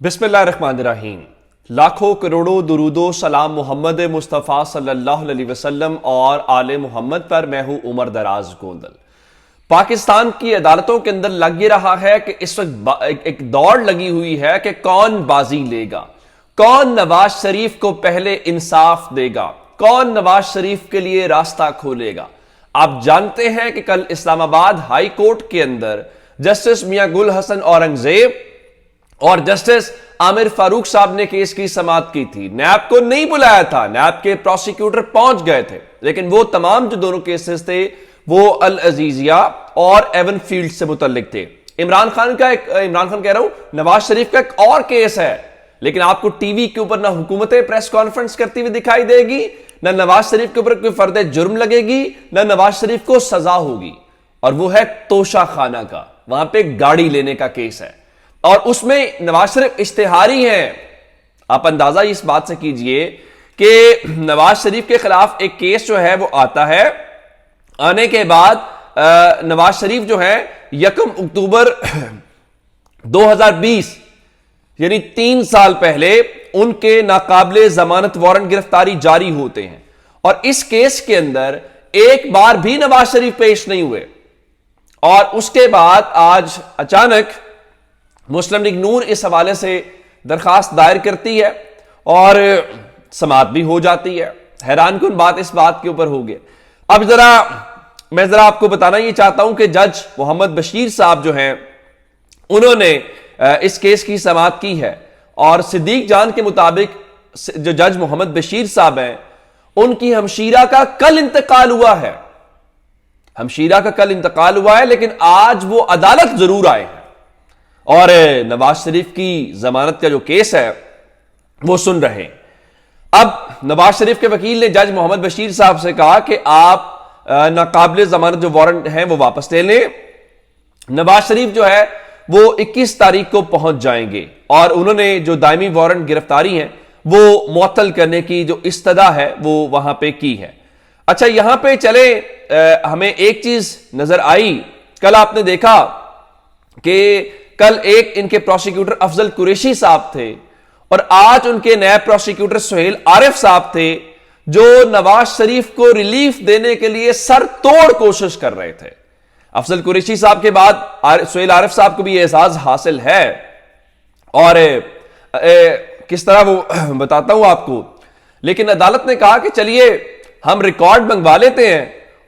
बिस्मिल्लाहिर्रहमानिर्रहीम। लाखों करोड़ों दुरूदो सलाम मोहम्मद मुस्तफ़ा सल्लल्लाहु अलैहि वसल्लम और आले मोहम्मद पर। मैं हूं उमर दराज गोंदल। पाकिस्तान की अदालतों के अंदर लग ये रहा है कि इस वक्त एक दौड़ लगी हुई है कि कौन बाजी लेगा, कौन नवाज शरीफ को पहले इंसाफ देगा, कौन नवाज शरीफ के लिए रास्ता खोलेगा। आप जानते हैं कि कल इस्लामाबाद हाई कोर्ट के अंदर जस्टिस मियां गुल हसन औरंगजेब और जस्टिस आमिर फारूक साहब ने केस की समाअत की थी। नैब को नहीं बुलाया था, नैब के प्रोसिक्यूटर पहुंच गए थे, लेकिन वो तमाम जो दोनों केसेस थे वो अल अजीजिया और एवन फील्ड से मुतल्लिक थे। इमरान खान कह रहा हूं, नवाज शरीफ का एक और केस है, लेकिन आपको टीवी के ऊपर ना हुकूमतें प्रेस कॉन्फ्रेंस करती हुई दिखाई देगी, ना नवाज शरीफ के ऊपर कोई फर्द जुर्म लगेगी, ना नवाज शरीफ को सजा होगी। और वो है तोशा खाना का, वहां पे गाड़ी लेने का केस है और उसमें नवाज शरीफ इश्तिहारी हैं। आप अंदाजा इस बात से कीजिए कि नवाज शरीफ के खिलाफ एक केस जो है वो आता है, आने के बाद नवाज शरीफ जो है 1 अक्टूबर 2020 यानी 3 साल पहले उनके नाकाबिले जमानत वारंट गिरफ्तारी जारी होते हैं और इस केस के अंदर एक बार भी नवाज शरीफ पेश नहीं हुए। और उसके बाद आज अचानक मुस्लिम लीग नून इस हवाले से दरखास्त दायर करती है और समाअत भी हो जाती है। हैरानकुन बात इस बात के ऊपर हो गई। अब मैं जरा आपको बताना ये चाहता हूं कि जज मोहम्मद बशीर साहब जो हैं उन्होंने इस केस की समाअत की है और सिद्दीक जान के मुताबिक जो जज मोहम्मद बशीर साहब हैं उनकी हमशीरा का कल इंतकाल हुआ है। हमशीरा का कल इंतकाल हुआ है, लेकिन आज वो अदालत जरूर आए हैं और नवाज शरीफ की जमानत का जो केस है वो सुन रहे हैं। अब नवाज शरीफ के वकील ने जज मोहम्मद बशीर साहब से कहा कि आप नाकाबिले जमानत जो वारंट हैं वो वापस ले लें। नवाज शरीफ जो है वो 21 तारीख को पहुंच जाएंगे और उन्होंने जो दायमी वारंट गिरफ्तारी है वो मुअत्तल करने की जो इस्तदा है वो वहां पे की है। अच्छा, यहां पे चले, हमें एक चीज नजर आई। कल आपने देखा कि कल एक इनके प्रोसिक्यूटर अफजल कुरैशी साहब थे और आज उनके नायब प्रोसिक्यूटर सुहेल आरिफ साहब थे जो नवाज शरीफ को रिलीफ देने के लिए सर तोड़ कोशिश कर रहे थे। अफजल कुरैशी साहब के बाद सुहेल आरिफ साहब को भी एहसास हासिल है और किस तरह वो बताता हूं आपको। लेकिन अदालत ने कहा कि चलिए हम रिकॉर्ड मंगवा लेते हैं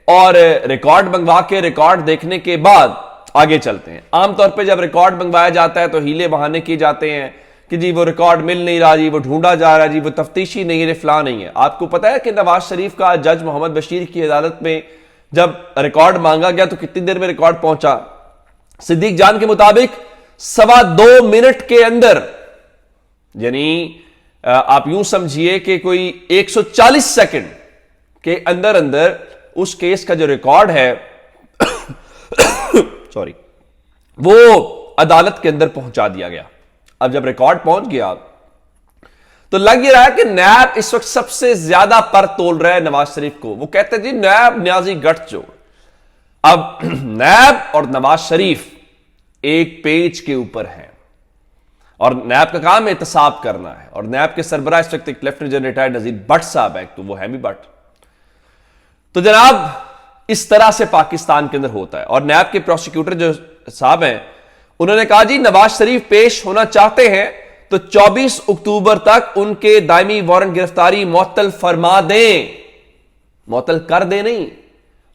और रिकॉर्ड मंगवा के रिकॉर्ड देखने के बाद आगे चलते हैं। आमतौर पे जब रिकॉर्ड मंगवाया जाता है तो हीले बहाने किए जाते हैं कि जी वो रिकॉर्ड मिल नहीं रहा, जी वो ढूंढा जा रहा है, जी वो तफ्तीशी नहीं है, फलां नहीं है। आपको पता है कि नवाज शरीफ का जज मोहम्मद बशीर की अदालत में जब रिकॉर्ड मांगा गया तो कितनी देर में रिकॉर्ड पहुंचा? सिद्दीक जान के मुताबिक 2.25 मिनट के अंदर, यानी आप यूं समझिए कि कोई 140 सेकंड के अंदर अंदर उस केस का जो रिकॉर्ड है सॉरी वो अदालत के अंदर पहुंचा दिया गया। अब जब रिकॉर्ड पहुंच गया तो लग ये रहा है कि नैब इस वक्त सबसे ज्यादा पर तोल रहा है नवाज शरीफ को। वो कहते हैं जी नैब न्याजी गठजोड़। अब नैब और नवाज शरीफ एक पेज के ऊपर है और नैब का काम एहतसाब करना है और नैब के सरबराह इस वक्त एक लेफ्टिनेंट जनरल रिटायर्ड नजीर भट्ट साहब है, तो वो है भी भट्ट। तो जनाब इस तरह से पाकिस्तान के अंदर होता है और नैब के प्रोसिक्यूटर जो साहब हैं उन्होंने कहा जी नवाज शरीफ पेश होना चाहते हैं तो 24 अक्टूबर तक उनके दायमी वारंट गिरफ्तारी मुअत्तल फरमा दें, मुअत्तल कर दें नहीं,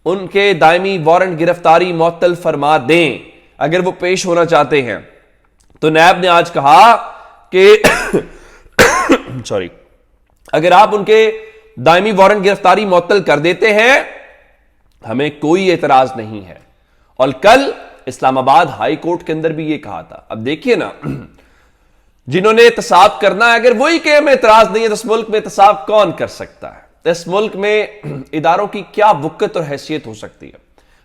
उनके दायमी वारंट गिरफ्तारी मुअत्तल फरमा दें अगर वो पेश होना चाहते हैं। तो नैब ने आज कहा कि सॉरी, अगर आप उनके दायमी वारंट गिरफ्तारी मुअत्तल कर देते हैं हमें कोई एतराज नहीं है। और कल इस्लामाबाद हाई कोर्ट के अंदर भी ये कहा था। अब देखिए ना, जिन्होंने एहतसाब करना है अगर वही के हमें एतराज नहीं है तो इस मुल्क में एहतसाब कौन कर सकता है? इस मुल्क में इदारों की क्या वुक़्त और हैसियत हो सकती है?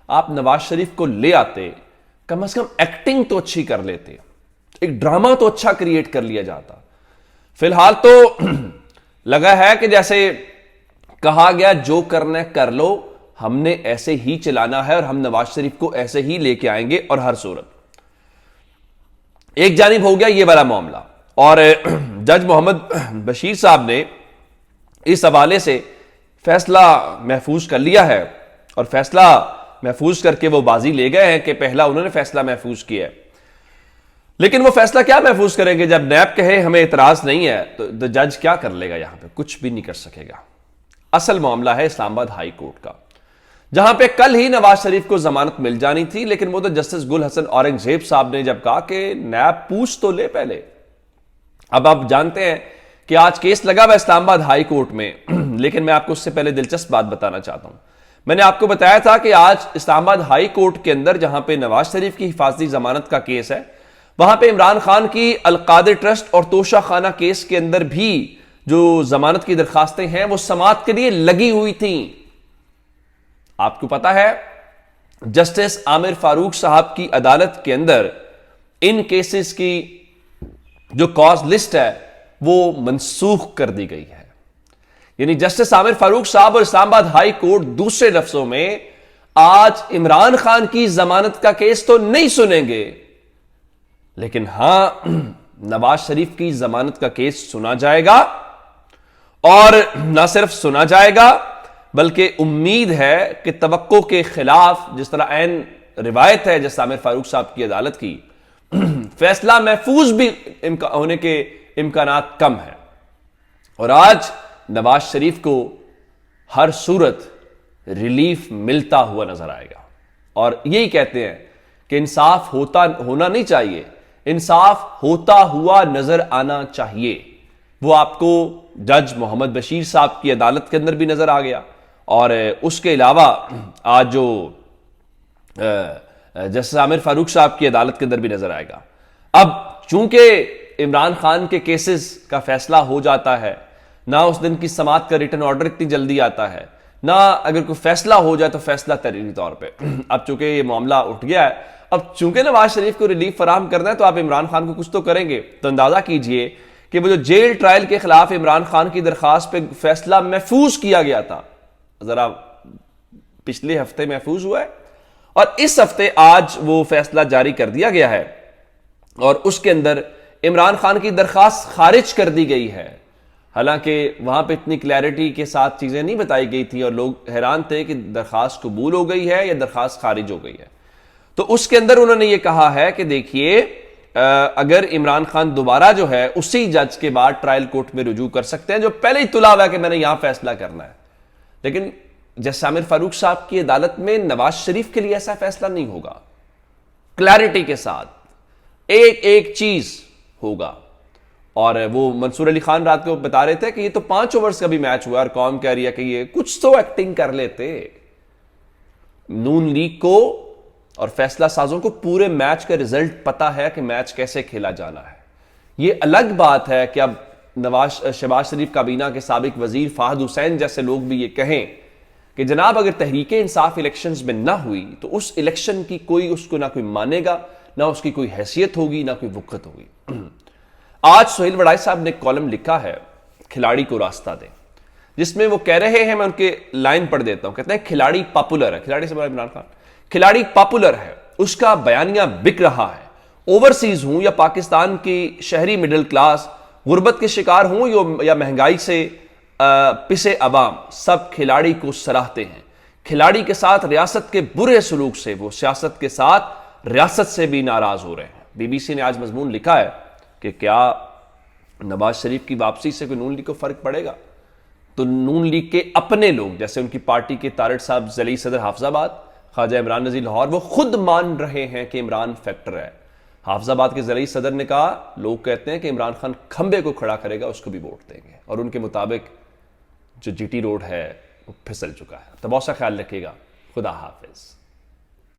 आप नवाज शरीफ को ले आते, कम से कम एक्टिंग तो अच्छी कर लेते, एक ड्रामा तो अच्छा क्रिएट कर लिया जाता। फिलहाल तो लगा है कि जैसे कहा गया जो करना है कर लो, हमने ऐसे ही चलाना है और हम नवाज शरीफ को ऐसे ही लेके आएंगे। और हर सूरत एक जानिब हो गया ये वाला मामला اور جج محمد بشیر صاحب نے اس حوالے سے فیصلہ محفوظ کر لیا ہے، اور فیصلہ محفوظ کر کے وہ بازی لے گئے ہیں کہ پہلا انہوں نے فیصلہ محفوظ کیا ہے۔ لیکن وہ فیصلہ کیا محفوظ کریں گے جب نیب کہے ہمیں اعتراض نہیں ہے؟ تو جج کیا کر لے گا؟ یہاں پہ کچھ بھی نہیں کر سکے گا۔ اصل معاملہ ہے اسلام آباد ہائی کورٹ کا، جہاں پہ کل ہی نواز شریف کو ضمانت مل جانی تھی، لیکن وہ تو جسٹس گل حسن اورنگزیب صاحب نے جب کہا کہ نیب پوچھ تو لے پہلے۔ اب آپ جانتے ہیں کہ آج کیس لگا ہوا اسلام آباد ہائی کورٹ میں، لیکن میں آپ کو اس سے پہلے دلچسپ بات بتانا چاہتا ہوں۔ میں نے آپ کو بتایا تھا کہ آج اسلام آباد ہائی کورٹ کے اندر جہاں پہ نواز شریف کی حفاظتی ضمانت کا کیس ہے، وہاں پہ عمران خان کی القادر ٹرسٹ اور توشہ خانہ کیس کے اندر بھی جو ضمانت کی درخواستیں ہیں وہ سماعت کے لیے لگی ہوئی تھیں۔ آپ کو پتا ہے جسٹس عامر فاروق صاحب کی عدالت کے اندر ان کیسز کی جو کاز لسٹ ہے وہ منسوخ کر دی گئی ہے، یعنی جسٹس عامر فاروق صاحب اور اسلام آباد ہائی کورٹ دوسرے لفظوں میں آج عمران خان کی ضمانت کا کیس تو نہیں سنیں گے، لیکن ہاں نواز شریف کی ضمانت کا کیس سنا جائے گا، اور نہ صرف سنا جائے گا بلکہ امید ہے کہ توقع کے خلاف، جس طرح عین روایت ہے جس عامر فاروق صاحب کی عدالت کی، فیصلہ محفوظ بھی ہونے کے امکانات کم ہیں، اور آج نواز شریف کو ہر صورت ریلیف ملتا ہوا نظر آئے گا۔ اور یہی کہتے ہیں کہ انصاف ہونا نہیں چاہیے، انصاف ہوتا ہوا نظر آنا چاہیے۔ وہ آپ کو جج محمد بشیر صاحب کی عدالت کے اندر بھی نظر آ گیا، اور اس کے علاوہ آج جو جسٹس عامر فاروق صاحب کی عدالت کے اندر بھی نظر آئے گا۔ اب چونکہ عمران خان کے کیسز کا فیصلہ ہو جاتا ہے، نہ اس دن کی سماعت کا ریٹن آرڈر اتنی جلدی آتا ہے، نہ اگر کوئی فیصلہ ہو جائے تو فیصلہ تحریری طور پہ۔ اب چونکہ یہ معاملہ اٹھ گیا ہے، اب چونکہ نواز شریف کو ریلیف فراہم کرنا ہے تو آپ عمران خان کو کچھ تو کریں گے۔ تو اندازہ کیجئے کہ وہ جو جیل ٹرائل کے خلاف عمران خان کی درخواست پہ فیصلہ محفوظ کیا گیا تھا، ذرا پچھلے ہفتے محفوظ ہوا ہے، اور اس ہفتے آج وہ فیصلہ جاری کر دیا گیا ہے، اور اس کے اندر عمران خان کی درخواست خارج کر دی گئی ہے۔ حالانکہ وہاں پہ اتنی کلیئرٹی کے ساتھ چیزیں نہیں بتائی گئی تھی، اور لوگ حیران تھے کہ درخواست قبول ہو گئی ہے یا درخواست خارج ہو گئی ہے۔ تو اس کے اندر انہوں نے یہ کہا ہے کہ دیکھیے، اگر عمران خان دوبارہ جو ہے اسی جج کے بعد ٹرائل کورٹ میں رجوع کر سکتے ہیں جو پہلے ہی تلا ہوا ہے کہ میں نے یہاں فیصلہ کرنا ہے، لیکن جسٹس عامر فاروق صاحب کی عدالت میں نواز شریف کے لیے ایسا فیصلہ نہیں ہوگا، کلیئرٹی کے ساتھ ایک ایک چیز ہوگا۔ اور وہ منصور علی خان رات کو بتا رہے تھے کہ یہ تو 5 اوورز کا بھی میچ ہوا، اور قوم کہہ رہی ہے کہ یہ کچھ تو ایکٹنگ کر لیتے۔ نون لیگ کو اور فیصلہ سازوں کو پورے میچ کا رزلٹ پتا ہے کہ میچ کیسے کھیلا جانا ہے۔ یہ الگ بات ہے کہ اب شہباز شریف کابینہ کے سابق وزیر فہد حسین جیسے لوگ بھی یہ کہیں کہ جناب اگر تحریک انصاف الیکشنز میں نہ ہوئی تو اس الیکشن کی کوئی اس کو نہ کوئی مانے گا، نہ اس کی کوئی حیثیت ہوگی، نہ کوئی وقت ہوگی۔ آج سہیل وڑائی صاحب نے ایک کالم لکھا ہے کھلاڑی کو راستہ دیں، جس میں وہ کہہ رہے ہیں، میں ان کے لائن پڑھ دیتا ہوں، کہتے ہیں کھلاڑی پاپولر ہے، کھلاڑی سے بڑا عمران خان، کھلاڑی پاپولر ہے، اس کا بیانیہ بک رہا ہے، اوورسیز ہوں یا پاکستان کی شہری مڈل کلاس، غربت کے شکار ہوں یا مہنگائی سے پسے عوام، سب کھلاڑی کو سراہتے ہیں۔ کھلاڑی کے ساتھ ریاست کے برے سلوک سے وہ سیاست کے ساتھ ریاست سے بھی ناراض ہو رہے ہیں۔ بی بی سی نے آج مضمون لکھا ہے کہ کیا نواز شریف کی واپسی سے کوئی نون لیگ کو فرق پڑے گا؟ تو نون لیگ کے اپنے لوگ جیسے ان کی پارٹی کے تارڑ صاحب ضلعی صدر حافظ آباد خواجہ عمران نذیر لاہور، وہ خود مان رہے ہیں کہ عمران فیکٹر ہے۔ حافظ آباد کے ضلعی صدر نے کہا، لوگ کہتے ہیں کہ عمران خان کھمبے کو کھڑا کرے گا، اس کو بھی ووٹ دیں گے، اور ان کے مطابق جو جی ٹی روڈ ہے وہ پھسل چکا ہے۔ تو بہت سا خیال رکھیے گا۔ خدا حافظ۔